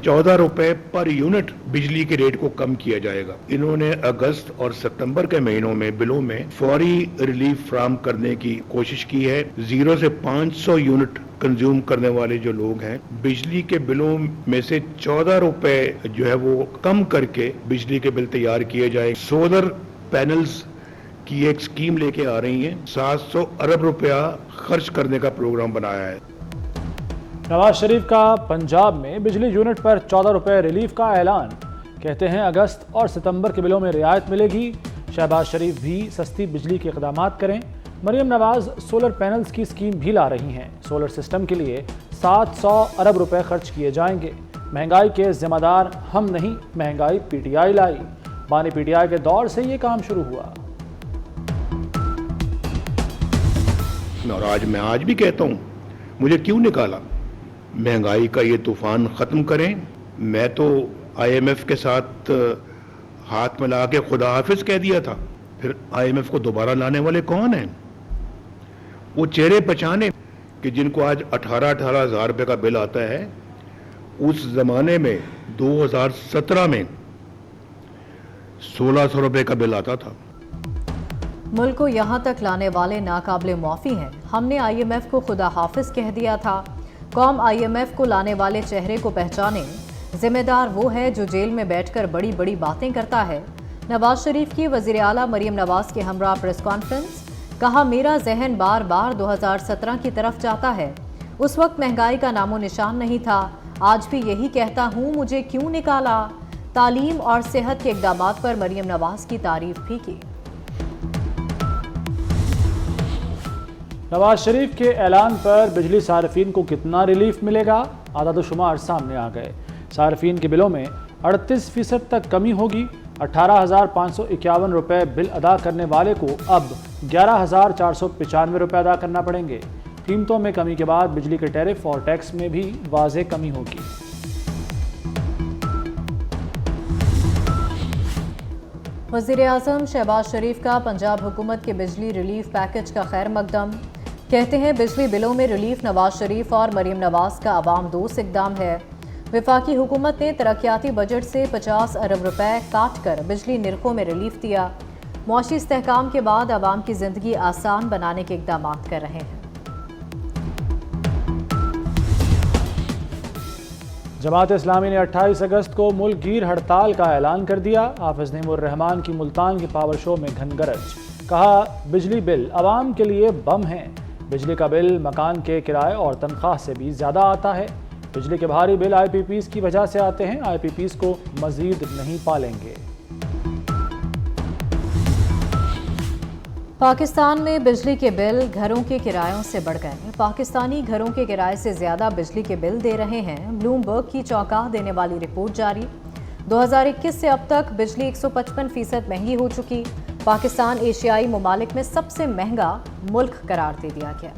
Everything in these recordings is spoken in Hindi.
14 रुपए पर यूनिट बिजली के रेट को कम किया जाएगा। इन्होंने अगस्त और सितंबर के महीनों में बिलों में फौरी रिलीफ फराहम करने की कोशिश की है। 0 से 500 यूनिट कंज्यूम करने वाले जो लोग हैं, बिजली के बिलों में से 14 रुपए जो है वो कम करके बिजली के बिल तैयार किए जाए। सोलर पैनल्स की एक स्कीम लेके आ रही है। 700 अरब रुपया खर्च करने का प्रोग्राम बनाया है। नवाज शरीफ का पंजाब में बिजली यूनिट पर 14 रुपए रिलीफ का ऐलान। कहते हैं अगस्त और सितंबर के बिलों में रियायत मिलेगी। शहबाज शरीफ भी सस्ती बिजली के इक़दाम करें। मरियम नवाज सोलर पैनल्स की स्कीम भी ला रही हैं। सोलर सिस्टम के लिए 700 अरब रुपए खर्च किए जाएंगे। महंगाई के जिम्मेदार हम नहीं, महंगाई पीटीआई लाई। बानी पीटीआई के दौर से ये काम शुरू हुआ। और आज भी कहता हूं, मुझे क्यों निकाला? महंगाई का ये तूफान खत्म करें। मैं तो आईएमएफ के साथ हाथ मिला के खुदा हाफिज कह दिया था। फिर आईएमएफ को दोबारा लाने वाले कौन हैं? वो चेहरे पहचाने कि जिनको आज 18-18 हजार रुपए का बिल आता है, उस जमाने में 2017 में 1600 रुपए का बिल आता था। मुल्क को यहां तक लाने वाले नाकाबिले माफी हैं। हमने आईएमएफ को खुदा हाफिज कह दिया था। कौम आईएमएफ को लाने वाले चेहरे को पहचाने। जिम्मेदार वो है जो जेल में बैठकर बड़ी बड़ी बातें करता है। नवाज शरीफ की वजीर आला मरियम नवाज के हमरा प्रेस कॉन्फ्रेंस। कहा, मेरा जहन बार बार 2017 की तरफ जाता है। उस वक्त महंगाई का नामो निशान नहीं था। आज भी यही कहता हूँ, मुझे क्यों निकाला। तालीम और सेहत के इक़दामात पर मरियम नवाज की तारीफ भी की। नवाज शरीफ के ऐलान पर बिजली सार्फिन को कितना रिलीफ मिलेगा? आदाद-ओ-शुमार सामने आ गए। सार्फिन के बिलों में 38% तक कमी होगी। 18,551 रुपये बिल अदा करने वाले को अब 11,495 रुपये अदा करना पड़ेंगे। कीमतों में कमी के बाद बिजली के टैरिफ और टैक्स में भी वाज़ेह कमी होगी। वज़ीर-ए-आज़म शहबाज शरीफ का पंजाब हुकूमत के बिजली रिलीफ पैकेज का खैर मकदम। कहते हैं, बिजली बिलों में रिलीफ नवाज शरीफ और मरियम नवाज का अवाम दोस्त इक़दाम है। वफाकी हुकूमत ने तरक्याती बजट से 50 अरब रुपए काट कर बिजली निरखों में रिलीफ दिया। मुआशी इस्तेहकाम के बाद आवाम की जिंदगी आसान बनाने के इक़दाम कर रहे हैं। जमात इस्लामी ने 28 अगस्त को मुल्क गिर हड़ताल का ऐलान कर दिया। हाफिज नईमुर रहमान की मुल्तान के पावर शो में घनगरज। कहा, बिजली बिल आवाम के लिए बम है। बिजली का बिल मकान के किराए और तनख्वाह से भी ज़्यादा आता है। बिजली के भारी बिल आईपीपीज़ की वजह से आते हैं। आईपीपीज़ को मजीद नहीं पालेंगे। पाकिस्तान में बिजली के बिल घरों के किरायों से बढ़ गए। पाकिस्तानी घरों के किराए से ज़्यादा बिजली के बिल दे रहे हैं। ब्लूमबर्ग की चौंका देने वाली रिपोर्ट जारी। 2021 से अब तक बिजली 155% महंगी हो चुकी। पाकिस्तान एशियाई ममालिक में सबसे महंगा मुल्क करार दे दिया गया।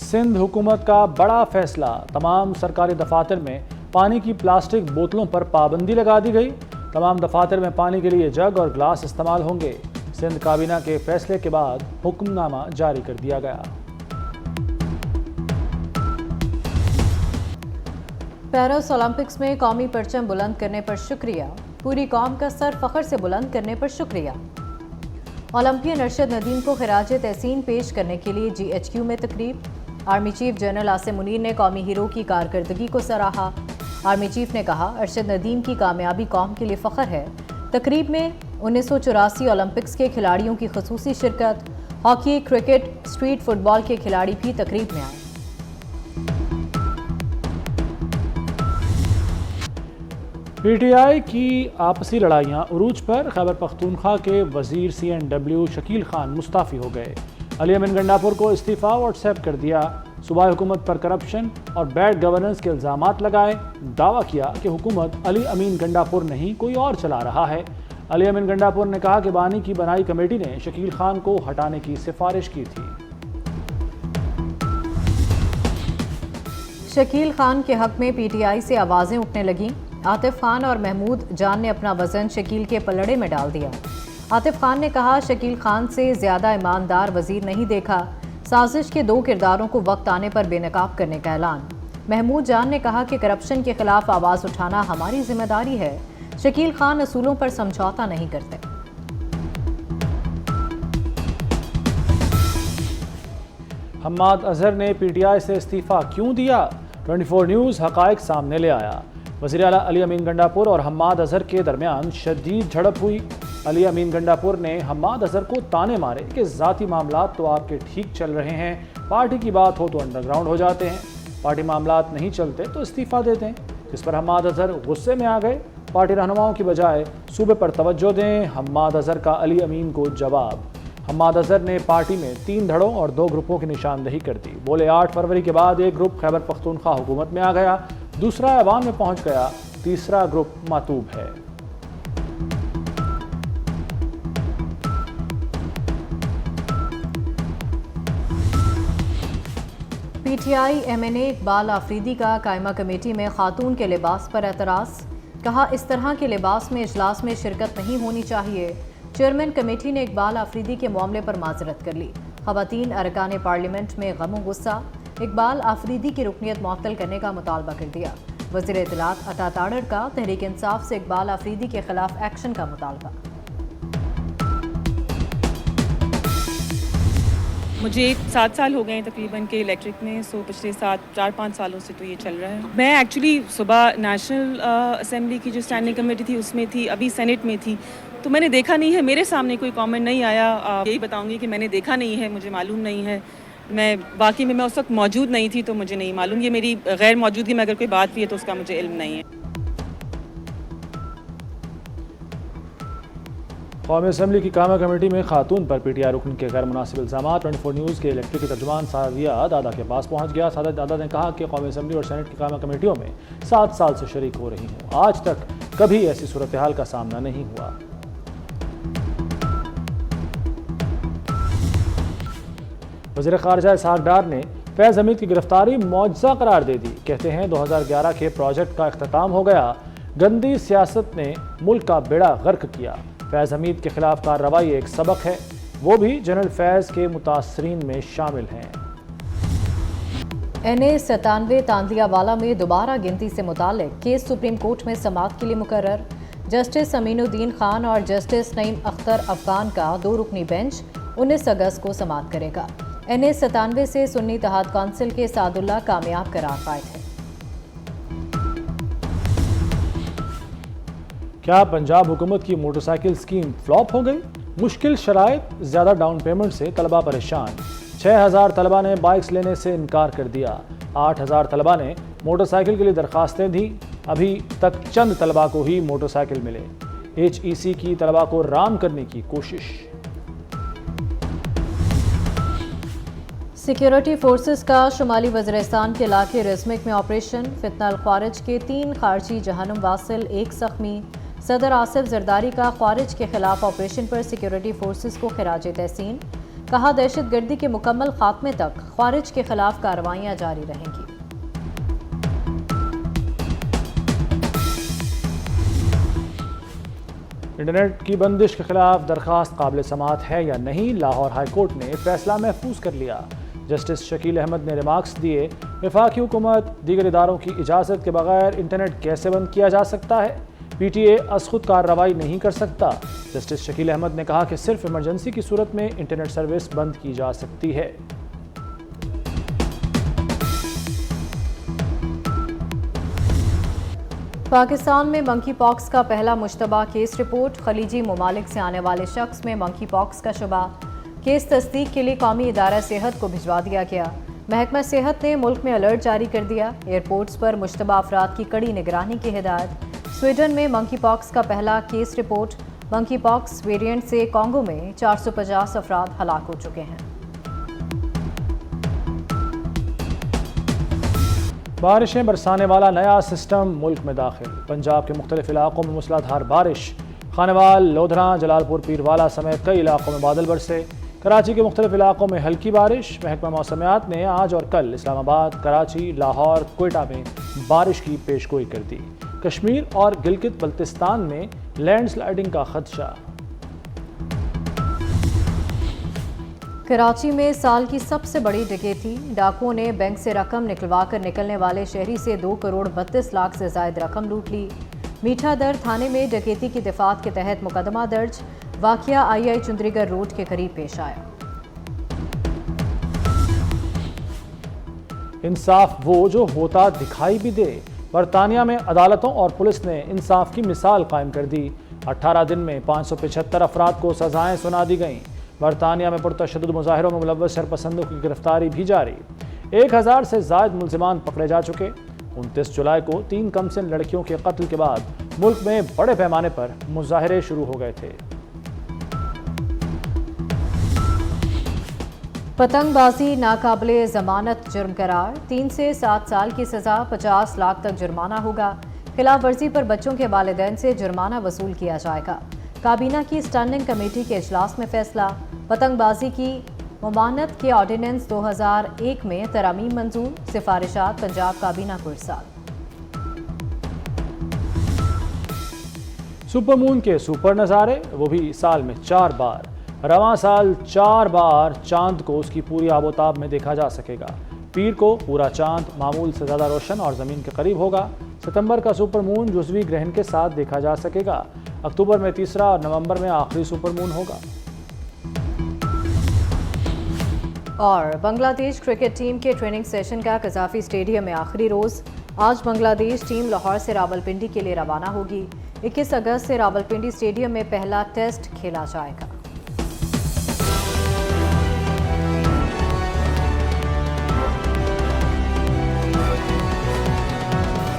सिंध हुकूमत का बड़ा फैसला। तमाम सरकारी दफातर में पानी की प्लास्टिक बोतलों पर पाबंदी लगा दी गई। तमाम दफातर में पानी के लिए जग और ग्लास इस्तेमाल होंगे। सिंध काबीना के फैसले के बाद हुक्मनामा जारी कर दिया गया। पेरिस ओलंपिक्स में कौमी परचम बुलंद करने पर शुक्रिया। पूरी कौम का सर फख्र से बुलंद करने पर शुक्रिया। ओलंपियन अरशद नदीम को खिराज तहसीन पेश करने के लिए GHQ में तकरीब। Army chief general Asim Munir ने कौमी हीरो की कारकर्दगी को सराहा। आर्मी चीफ ने कहा, अरशद नदीम की कामयाबी कौम के लिए फ़ख्र है। तकरीब में 1984 ओलंपिक्स के खिलाड़ियों की खुसूसी शिरकत। हॉकी, क्रिकेट, स्ट्रीट फुटबॉल के खिलाड़ी भी तकरीब में आए। पीटीआई की आपसी लड़ाइयाँ उरूज पर। खैबर पख्तूनख्वा के वजीर CNW शकील खान मुस्ताफ़ी हो गए। अली अमीन गंडापुर को इस्तीफ़ा व्हाट्सएप कर दिया। सूबाई हुकूमत पर करप्शन और बैड गवर्नेंस के इल्ज़ामात लगाए। दावा किया कि हुकूमत अली अमीन गंडापुर नहीं कोई और चला रहा है। अली अमीन गंडापुर ने कहा कि बानी की बनाई कमेटी ने शकील खान को हटाने की सिफारिश की थी। शकील खान के हक में PTI से आवाज़ें उठने लगीं। आतिफ खान और महमूद जान ने अपना वजन शकील के पलड़े में डाल दिया। आतिफ खान ने कहा, शकील खान से ज़्यादा ईमानदार वजीर नहीं देखा। साजिश के 2 किरदारों को वक्त आने पर बेनकाब करने का ऐलान। महमूद जान ने कहा कि करप्शन के खिलाफ आवाज उठाना हमारी जिम्मेदारी है। शकील खान असूलों पर समझौता नहीं करते। हम्माद अजहर ने पीटीआई से इस्तीफा क्यों दिया? 24 न्यूज़ हकायक सामने ले आया। वज़ीर आला अली अमीन गंडापुर और हम्माद अजहर के दरमियान शदीद झड़प हुई। अली अमीन गंडापुर ने हम्माद अजहर को ताने मारे कि ज़ाती मामलात तो आपके ठीक चल रहे हैं, पार्टी की बात हो तो अंडरग्राउंड हो जाते हैं, पार्टी मामलात नहीं चलते तो इस्तीफा देते हैं। जिस पर हम्माद अजहर गुस्से में आ गए। पार्टी रहनुमाओं की बजाय सूबे पर तवज्जो दें, हम्माद अजहर का अली अमीन को जवाब। हम्माद अजहर ने पार्टी में 3 धड़ों और 2 ग्रुपों की निशानदेही कर दी। बोले 8 फरवरी के बाद एक ग्रुप खैबर पख्तूनख्वा हुकूमत में आ गया, दूसरा ऐवान में पहुंच गया, तीसरा ग्रुप मातूब है। पीटीआई एमएनए इकबाल आफरीदी का कायमा कमेटी में खातून के लिबास पर एतराज़। कहा इस तरह के लिबास में इजलास में शिरकत नहीं होनी चाहिए। चेयरमैन कमेटी ने इकबाल आफरीदी के मामले पर माजरत कर ली। ख़वातीन अरकान पार्लियामेंट में गम गुस्सा। इकबाल आफरीदी की रुकनियत मुअत्तल करने का मुतालबा कर दिया। वज़ीर इत्तलात अता ताड़र का तहरीक इंसाफ से इकबाल आफरीदी के खिलाफ एक्शन का मुतालबा। मुझे 7 साल हो गए हैं तकरीबन के इलेक्ट्रिक में, सो पिछले 4-5 सालों से तो ये चल रहा है। मैं एक्चुअली सुबह नेशनल असेंबली की जो स्टैंडिंग कमेटी थी उसमें थी, अभी सेनेट में थी, तो मैंने देखा नहीं है, मेरे सामने कोई कमेंट नहीं आया। यही बताऊंगी कि मैंने देखा नहीं है, मुझे मालूम नहीं है। मैं बाकी में मैं उस वक्त मौजूद नहीं थी तो मुझे नहीं मालूम। ये मेरी गैर मौजूदगी में अगर कोई बात हुई है तो उसका मुझे इल्म नहीं है। कौमी असम्बली की कामा कमेटी में खातून पर पीटीआई रुकन के गैर मुनासिब इल्ज़ाम। 24 न्यूज़ के इलेक्ट्रिक की तर्जुमान सादिया दादा के पास पहुंच गया। दादा ने कहा कि कौमी असम्बली और सेनेट की कामा कमेटियों में 7 साल से शरीक हो रही हूँ, आज तक कभी ऐसी सूरत हाल का सामना नहीं हुआ। वज़ीर ख़ारिजा इसहाक़ डार ने फैज़ हमीद की गिरफ्तारी मौजज़ा करार दे दी। कहते हैं 2011 के प्रोजेक्ट का इख्तिताम हो गया, गंदी सियासत ने मुल्क का बेड़ा गर्क किया। फैज़ हमीद के खिलाफ कार्रवाई एक सबक है, वो भी जनरल फैज़ के मुतासरीन में शामिल हैं। NA97 तांदियावाला में दोबारा गिनती से मुताल्लिक केस सुप्रीम कोर्ट में समाअत के लिए मुकर्रर। जस्टिस अमीनुद्दीन खान और जस्टिस नईम अख्तर अफगान का 2 रुकनी बेंच 19 अगस्त को समाअत करेगा। NA97 से सुन्नी इत्तेहाद कौंसिल के सादुल्ला कामयाब करार पाए थे। क्या पंजाब हुकूमत की मोटरसाइकिल स्कीम फ्लॉप हो गई? मुश्किल शराइत, ज़्यादा डाउन पेमेंट से तलबा परेशान। 6000 तलबा ने बाइक्स लेने से इनकार कर दिया। 8000 तलबा ने मोटरसाइकिल के लिए दरखास्तें दी, अभी तक चंद तलबा को ही मोटरसाइकिल मिले। HEC की तलबा को राम करने की कोशिश। सिक्योरिटी फोर्सेस का शुमाली वज़ीरिस्तान के इलाके रिज़मिक में ऑपरेशन। फितना अल ख्वारिज के 3 खारजी जहन्नुम वासिल, 1 ज़ख्मी। सदर आसिफ जरदारी का ख्वारिज के खिलाफ ऑपरेशन पर सिक्योरिटी फोर्सेस को खिराज तहसीन। कहा दहशतगर्दी के मुकम्मल खात्मे तक ख्वारिज के खिलाफ कार्रवाइयाँ जारी रहेंगी। इंटरनेट की बंदिश के खिलाफ दरखास्त काबिल समाअत है या नहीं, लाहौर हाई कोर्ट ने फैसला महफूज कर लिया। जस्टिस शकील अहमद ने रिमार्क्स दिए, वफाकी हुकूमत दीगर इदारों की इजाज़त के बगैर इंटरनेट कैसे बंद किया जा सकता है? PTA असखुद कार्रवाई नहीं कर सकता। जस्टिस शकील अहमद ने कहा कि सिर्फ इमरजेंसी की सूरत में इंटरनेट सर्विस बंद की जा सकती है। पाकिस्तान में मंकी पॉक्स का पहला मुश्तबा केस रिपोर्ट। खलीजी ममालिक से आने वाले शख्स में मंकी पॉक्स का शुबा। केस तस्दीक के लिए कौमी इदारा सेहत को भिजवा दिया गया। महकमा सेहत ने मुल्क में अलर्ट जारी कर दिया। एयरपोर्ट्स पर मुश्तबा अफराद की कड़ी निगरानी की हिदायत। स्वीडन में मंकी पॉक्स का पहला case report. Monkey pox variant से कांगो में 450 अफराद हलाक हो चुके हैं। बारिशें बरसाने वाला नया सिस्टम मुल्क में दाखिल। पंजाब के मुख्तलिफ इलाकों में मूसलाधार बारिश। खानेवाल, लोधरा, जलालपुर, पीरवाला समेत कई इलाकों में बादल बरसे। कराची के मुख्तलिफ इलाकों में हल्की बारिश। महकमा मौसमियात ने आज और कल इस्लामाबाद, कराची, लाहौर, क्वेटा में बारिश की पेशगोई कर दी। कश्मीर और गिलगित बल्तिस्तान में लैंडस्लाइडिंग का खदशा। कराची में साल की सबसे बड़ी डकैती। डाकुओं ने बैंक से रकम निकलवाकर निकलने वाले शहरी से 2 करोड़ 32 लाख से ज्यादा रकम लूट ली। मीठा दर थाने में डकैती की दफात के तहत मुकदमा दर्ज। वाकया आई चुंदरीगढ़ रोड के करीब पेश आया। इंसाफ वो जो होता दिखाई भी दे। बरतानिया में अदालतों और पुलिस ने इंसाफ की मिसाल कायम कर दी। 18 दिन में 575 अफराद को सजाएं सुना दी गईं। बरतानिया में पुरतशद्दुद मुजाहिरों में मुलव्वस शरपसंदों की गिरफ्तारी भी जारी। 1000 से जायद मुल्जिमान पकड़े जा चुके। 29 जुलाई को 3 कमसिन लड़कियों के कत्ल के बाद मुल्क में बड़े पैमाने पर मुजाहिरे शुरू हो गए थे। पतंगबाजी नाकाबिले जमानत जुर्म करार। 3 से 7 साल की सजा, 50 लाख तक जुर्माना होगा। खिलाफ वर्जी पर बच्चों के वालिदैन से जुर्माना वसूल किया जाएगा। काबीना की स्टैंडिंग कमेटी के इजलास में फैसला। पतंगबाजी की ममानत के ऑर्डिनेंस 2001 में तरामीम मंजूर। सिफारिशात पंजाब काबीना को इरसाल। सुपरमून के सुपर नज़ारे, वो भी साल में 4 बार। रवां साल 4 बार चांद को उसकी पूरी आबोताब में देखा जा सकेगा। पीर को पूरा चांद मामूल से ज़्यादा रोशन और ज़मीन के करीब होगा। सितंबर का सुपरमून जुज़वी ग्रहण के साथ देखा जा सकेगा। अक्टूबर में तीसरा और नवंबर में आखिरी सुपरमून होगा। और बांग्लादेश क्रिकेट टीम के ट्रेनिंग सेशन का कज़ाफी स्टेडियम में आखिरी रोज़। आज बांग्लादेश टीम लाहौर से रावलपिंडी के लिए रवाना होगी। 21 अगस्त से रावलपिंडी स्टेडियम में पहला टेस्ट खेला जाएगा।